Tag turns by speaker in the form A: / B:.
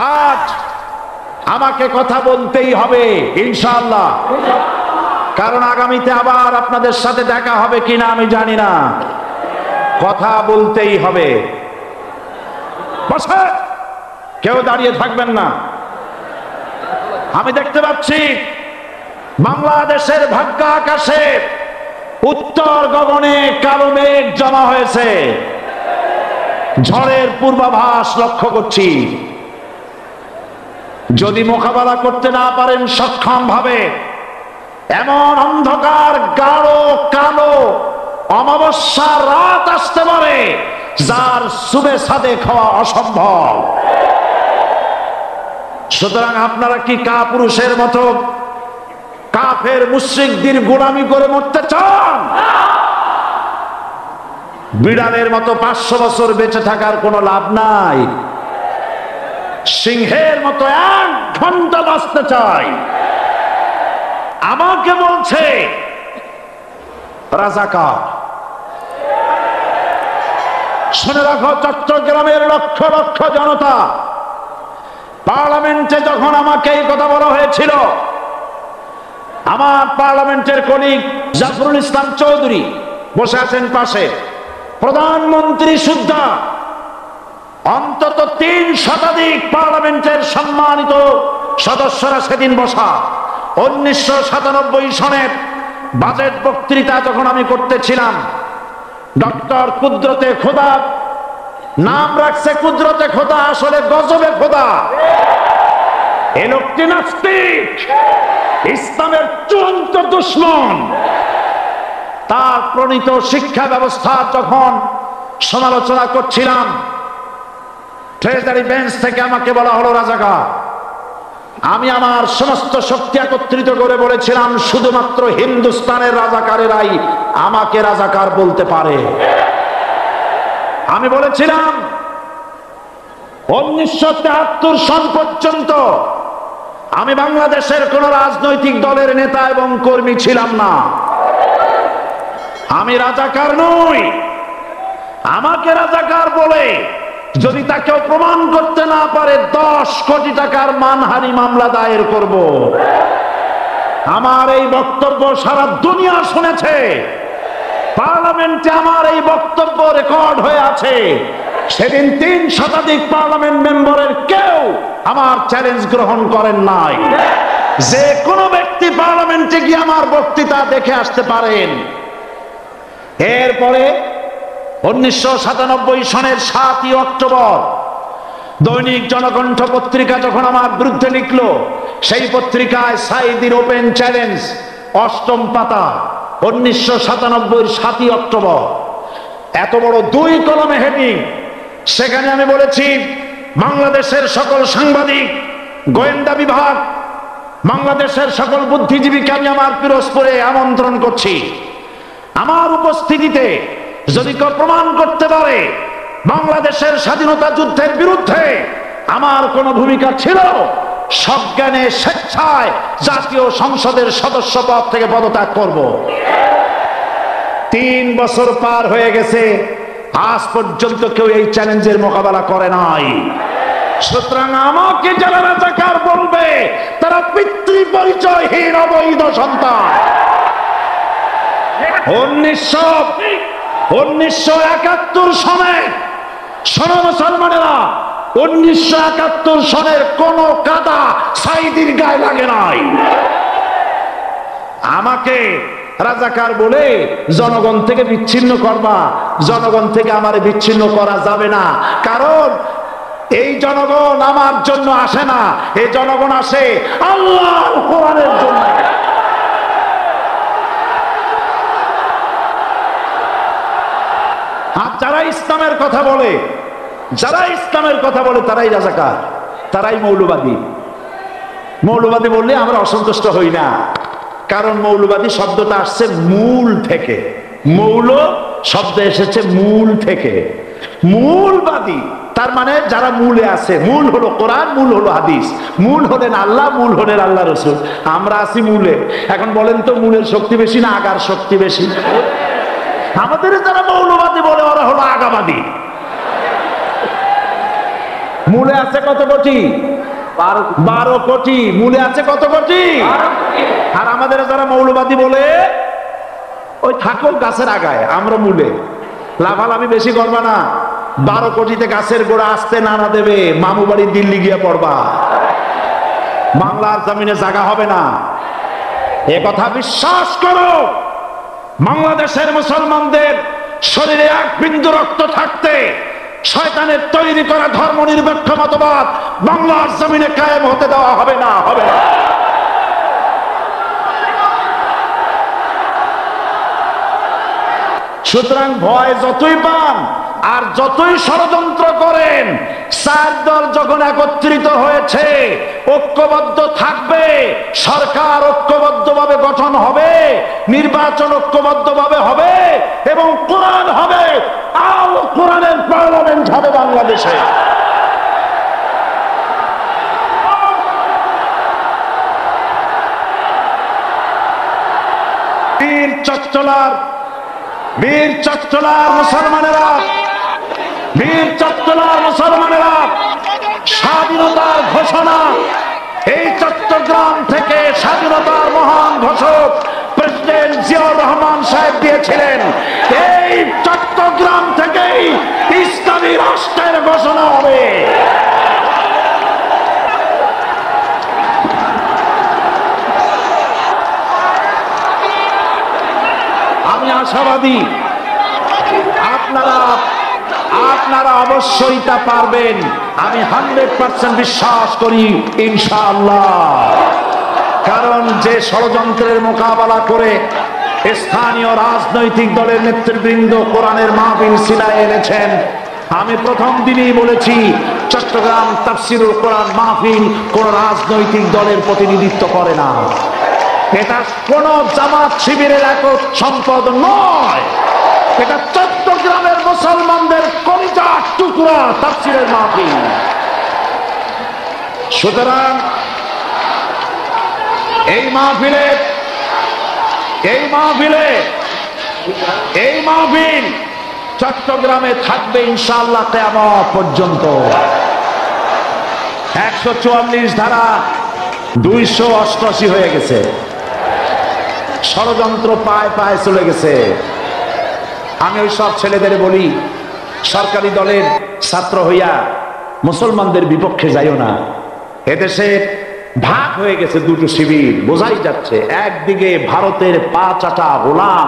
A: আজ আমাকে কথা বলতেই হবে ইনশাআল্লাহ, কারণ আগামীতে আবার আপনাদের সাথে দেখা হবে কিনা আমি জানি না। কথা বলতেই হবে। বসে কেউ দাঁড়িয়ে থাকবেন না। আমি দেখতে পাচ্ছি বাংলাদেশের ভাগ্য আকাশে উত্তর গগনে কালো মেঘ জমা হয়েছে। ঝড়ের পূর্বাভাস লক্ষ্য করছি। যদি মোকাবেলা করতে না পারেন সক্ষম ভাবে, এমন অন্ধকার গাঢ় কালো অমাবস্যা রাত আসতে পারে যার সুবে সাদে খাওয়া অসম্ভব। সুতরাং আপনারা কি কাপুরুষের মতো কাফের মুশরিকদের গোলামি করে মরতে চান? বিড়ালের মতো 500 বছর বেঁচে থাকার কোনো লাভ নাই। সিংহের মতো 1 ঘন্টা বাঁচতে চাই। আমাকে বলছে রাজাকার। শুনে রাখো, চট্টগ্রামের লক্ষ লক্ষ জনতা, পার্লামেন্টে যখন আমাকে এই কথা বলা হয়েছিল, আমার পার্লামেন্টের কলিগ জাফরুল ইসলাম চৌধুরী বসে আছেন পাশে, প্রধানমন্ত্রী সুদ্ধা, অন্তত 3 শতাধিক পার্লামেন্টের সম্মানিত সদস্যরা সেদিন বসা। 1997 সনের বাজেট বক্তৃতা যখন আমি করতেছিলাম, ডক্টর কুদরতে খোদা, নাম রাখছে কুদরতে খোদা, আসলে গজবে খোদা। এ লোকটি নাস্তিক, ইসলামের চূড়ান্ত দুশমন। তার প্রণীত শিক্ষা ব্যবস্থা যখন সমালোচনা করছিলাম, ট্রেজারি বেঞ্চ থেকে আমাকে বলা হলো রাজাকার। আমি আমার সমস্ত শক্তি একত্রিত করে বলেছিলাম, শুধুমাত্র হিন্দুস্তানের রাজাকারেরাই আমাকে রাজাকার বলতে পারে। আমি বলেছিলাম 1973 সন পর্যন্ত আমি বাংলাদেশের কোন রাজনৈতিক দলের নেতা এবং কর্মী ছিলাম না। আমি রাজাকার নই। আমাকে রাজাকার বলে যদি তাকেও প্রমাণ করতে না পারে, 10 কোটি টাকার মানহানি মামলা দায়ের করব। আমার এই বক্তব্য সারা দুনিয়া শুনেছে। পার্লামেন্টে আমার এই বক্তব্য রেকর্ড হয়ে আছে। সেদিন 3 শতাধিক পার্লামেন্ট মেম্বারের কেউ আমার চ্যালেঞ্জ গ্রহণ করেন নাই। যে কোনো ব্যক্তি পার্লামেন্টে গিয়ে আমার বক্তৃতা দেখে আসতে পারেন। এরপরে 1997 সনের 7ই অক্টোবর দৈনিক জনকণ্ঠ পত্রিকা যখন আমার বিরুদ্ধে লিখলো, সেই পত্রিকায় সাইদির ওপেন চ্যালেঞ্জ 8ম পাতা, 1997 7ই অক্টোবর, এত বড় 2 কলমে হেডিং। সেখানে আমি বলেছি, বাংলাদেশের সকল সাংবাদিক, গোয়েন্দা বিভাগ, বাংলাদেশের সকল বুদ্ধিজীবীকে আমি আমার পিরোজপুরে আমন্ত্রণ করছি। আমার উপস্থিতিতে যদি কেউ প্রমাণ করতে পারে বাংলাদেশের স্বাধীনতা যুদ্ধের বিরুদ্ধে আমার কোনো ভূমিকা ছিল, সজ্ঞানে স্বেচ্ছায় জাতীয় সংসদের সদস্য পদ থেকে পদত্যাগ করব। 3 বছর পার হয়ে গেছে, আজ পর্যন্ত কেউ এই চ্যালেঞ্জের মোকাবেলা করে নাই। সুতরাং আমাকে যারা রাজাকার বলবে, তারা পিতৃ পরিচয়হীন অবৈধ সন্তান। 1971 সনে, শোনো মুসলমানেরা, 1971 সনের কোন কাদা সাইদির গায়ে লাগে নাই। আমাকে রাজাকার বলে জনগণ থেকে বিচ্ছিন্ন করবা, জনগণ থেকে আমারে বিচ্ছিন্ন করা যাবে না। কারণ এই জনগণ আমার জন্য আসে না, এই জনগণ আসে আল্লাহর কোরআনের জন্য। আর যারা ইসলামের কথা বলে, যারা ইসলামের কথা বলে, তারাই রাজাকার, তারাই মৌলবাদী। মৌলবাদী বললে আমরা অসন্তুষ্ট হই না, কারণ মৌলবাদী শব্দটা আসছে মূল থেকে। মৌল শব্দ এসেছে মূল থেকে। মূলবাদী তার মানে যারা মূলে আছে। মূল হলো কোরআন, মূল হলো হাদিস, মূল হলেন আল্লাহ, মূল হলেন আল্লাহ রসুল। আমরা আছি মূলে। এখন বলেন তো, মূলের শক্তি বেশি না আগার শক্তি বেশি? আমাদের যারা মৌলবাদী বলে ওরা হলো আগাবাদী। মূলে আছে কত কোটি? 12 কোটি। মূলে আছে কত কোটি? আর আমাদের যারা মৌলবাদী বলে ওই থাকো গাছের আগায়, আমরা মূলে। লাফালাফি বেশি করবা না, 12 কোটিতে গাছের গোড়া আসতে নানা দেবে, মামু বাড়ি দিল্লি গিয়ে পড়বা, বাংলার জমিনে জায়গা হবে না। এ কথা বিশ্বাস করো। বাংলাদেশের মুসলমানদের শরীরে এক বিন্দু রক্ত থাকতে শয়তানের তৈরি করা ধর্ম নিরপেক্ষ মতবাদ বাংলার জমিনে কায়েম হতে দেওয়া হবে না, হবে না। সুতরাং ভয় যতই পান আর যতই ষড়যন্ত্র করেন, 4 দল যখন একত্রিত হয়েছে, ঐক্যবদ্ধ থাকবে, সরকার ঐক্যবদ্ধভাবে গঠন হবে, নির্বাচন ঐক্যবদ্ধভাবে হবে এবং কোরআন হবে, আল কোরআনের পার্লামেন্ট হবে বাংলাদেশে। বীর চট্টলার মুসলমানেরা, বীর চট্টলার মুসলমানেরা স্বাধীনতার ঘোষণা এই চট্টগ্রাম থেকে স্বাধীনতার মহান ঘোষক প্রেসিডেন্ট জিয়াউর রহমান সাহেব দিয়েছিলেন। এই চট্টগ্রাম থেকেই ইসলামী রাষ্ট্রের ঘোষণা হবে। আমি আশাবাদী আপনারা অবশ্যই তা পারবেন। আমি 100% বিশ্বাস করি ইনশাআল্লাহ। কারণ যে ষড়যন্ত্রের মোকাবেলা করে স্থানীয় রাজনৈতিক দলের নেতৃবৃন্দ কোরআনের মাহফিল সিলায় এনেছেন, আমি প্রথম দিনই বলেছি চট্টগ্রাম তাফসীরুল কোরআন মাহফিল কোন রাজনৈতিক দলের প্রতিনিধিত্ব করে না। এটা কোন জামাত শিবিরের একক সম্পদ নয়, এটা চট্টগ্রামের মুসলমানদের কলিজার টুকরা তাফসীরের মাহফিল। সুতরাং এই মাহফিল চট্টগ্রামে থাকবে ইনশাআল্লাহ কিয়ামত পর্যন্ত। 144 ধারা 288 হয়ে গেছে, ষড়যন্ত্র পায় পায় চলে গেছে। আমি ওই সব ছেলেদের বলি, সরকারি দলের ছাত্র হইয়া মুসলমানদের বিপক্ষে যাইও না। এদেশে ভাগ হয়ে গেছে দুটো শিবির, বোঝাই যাচ্ছে। একদিকে ভারতের পা চাটা গোলাম,